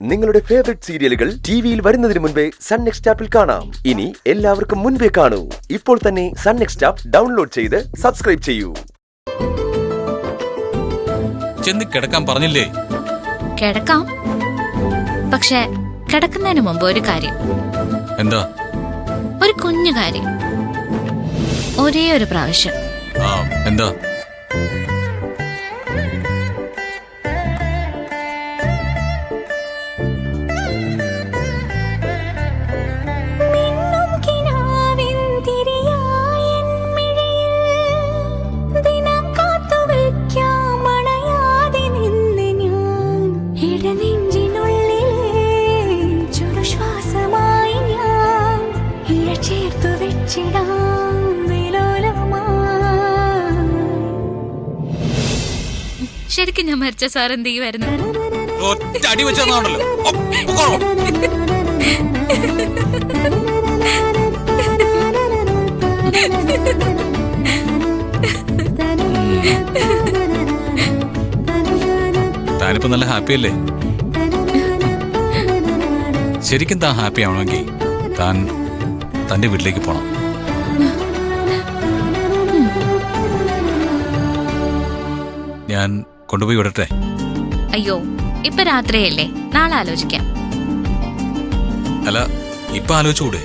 നിങ്ങളുടെ ഫേവറേറ്റ് സീരിയലുകൾ ടിവിയിൽ വരുന്നതിന് മുൻപേ സൺ നെക്സ്റ്റ് ആപ്പിൽ കാണാം. ഇനി എല്ലാവർക്കും മുൻപേ കാണൂ. ഇപ്പോൾ തന്നെ സൺ നെക്സ്റ്റ് ആപ്പ് ഡൗൺലോഡ് ചെയ്ത് സബ്സ്ക്രൈബ് ചെയ്യൂ. ചെന്ന് കിടക്കാൻ പറഞ്ഞില്ലേ? കിടക്കാം, പക്ഷെ കിടക്കുന്നതിന് മുമ്പ് ഒരു കാര്യം. എന്താ? ഒരു കുഞ്ഞു കാര്യം, ഒരേ ഒരു പ്രാവശ്യം. എന്താ? ശരിക്കും ഞാൻ മരിച്ച സാർ എന്ത് ചെയ്യുമായിരുന്നു? താനിപ്പോ നല്ല ഹാപ്പി അല്ലേ? ശരിക്കും താൻ ഹാപ്പി ആവണമെങ്കിൽ താൻ തന്റെ വീട്ടിലേക്ക് പോണം. ഞാൻ കൊണ്ടുപോയി വിടട്ടെ? അയ്യോ, ഇപ്പൊ രാത്രിയല്ലേ, നാളെ ആലോചിക്കാം. അല്ല, ഇപ്പൊ ആലോചിച്ചുകൂടെ?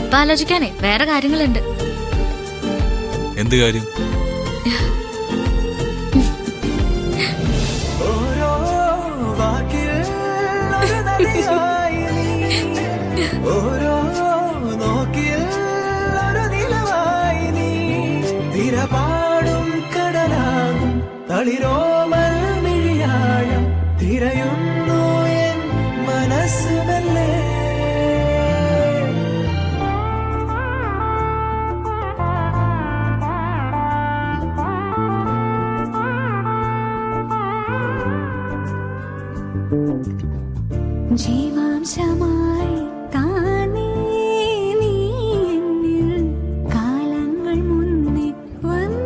ഇപ്പൊ ആലോചിക്കാനേ വേറെ കാര്യങ്ങളുണ്ട്. എന്ത് കാര്യം? തിരയുന്നു എൻ മനസ്സുമല്ലേ. ജീവാംശമായി താനേ നീ എന്നിൽ കാലങ്ങൾ മുന്നേ വന്നു.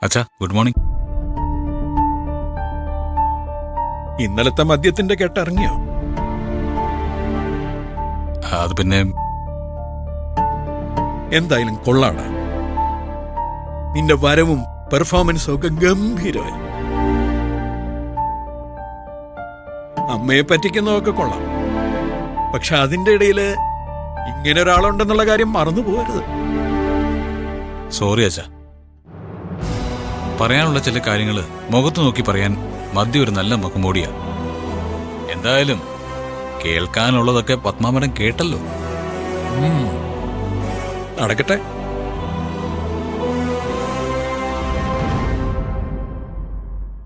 അച്ഛാ, ഗുഡ് മോർണിംഗ്. ഇന്നലത്തെ മദ്യത്തിന്റെ കെട്ടിറങ്ങിയോ? അത് പിന്നെ എന്തായാലും കൊള്ളാണ്. നിന്റെ വരവും പെർഫോമൻസും ഒക്കെ ഗംഭീരമായി. അമ്മയെ പറ്റിക്കുന്നതൊക്കെ കൊള്ളാം, പക്ഷെ അതിന്റെ ഇടയില് ഇങ്ങനെ ഒരാളുണ്ടെന്നുള്ള കാര്യം മറന്നു പോകരുത്. സോറി അച്ഛാ. പറയാനുള്ള ചില കാര്യങ്ങള് മുഖത്ത് നോക്കി പറയാൻ മദ്യം ഒരു നല്ല മുഖംമൂടിയാ. എന്തായാലും കേൾക്കാനുള്ളതൊക്കെ പത്മാമരം കേട്ടല്ലോ. നടക്കട്ടെ.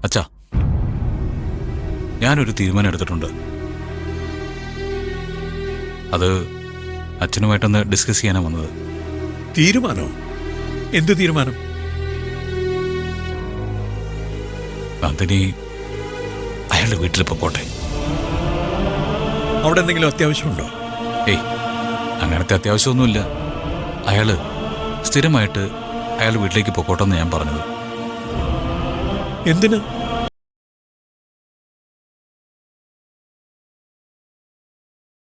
അച്ഛാ, ഞാനൊരു തീരുമാനം എടുത്തിട്ടുണ്ട്. അത് അച്ഛനുമായിട്ടൊന്ന് ഡിസ്കസ് ചെയ്യാനാണ് വന്നത്. തീരുമാനോ? എന്ത് തീരുമാനം? നന്ദിനി അയാളുടെ വീട്ടിൽ പോട്ടെ. അവിടെ എന്തെങ്കിലും അത്യാവശ്യമുണ്ടോ? ഏയ്, അങ്ങനത്തെ അത്യാവശ്യമൊന്നുമില്ല. അയാള് സ്ഥിരമായിട്ട് അയാൾ വീട്ടിലേക്ക് പൊക്കോട്ടെന്ന് ഞാൻ പറഞ്ഞത്. എന്തിന്?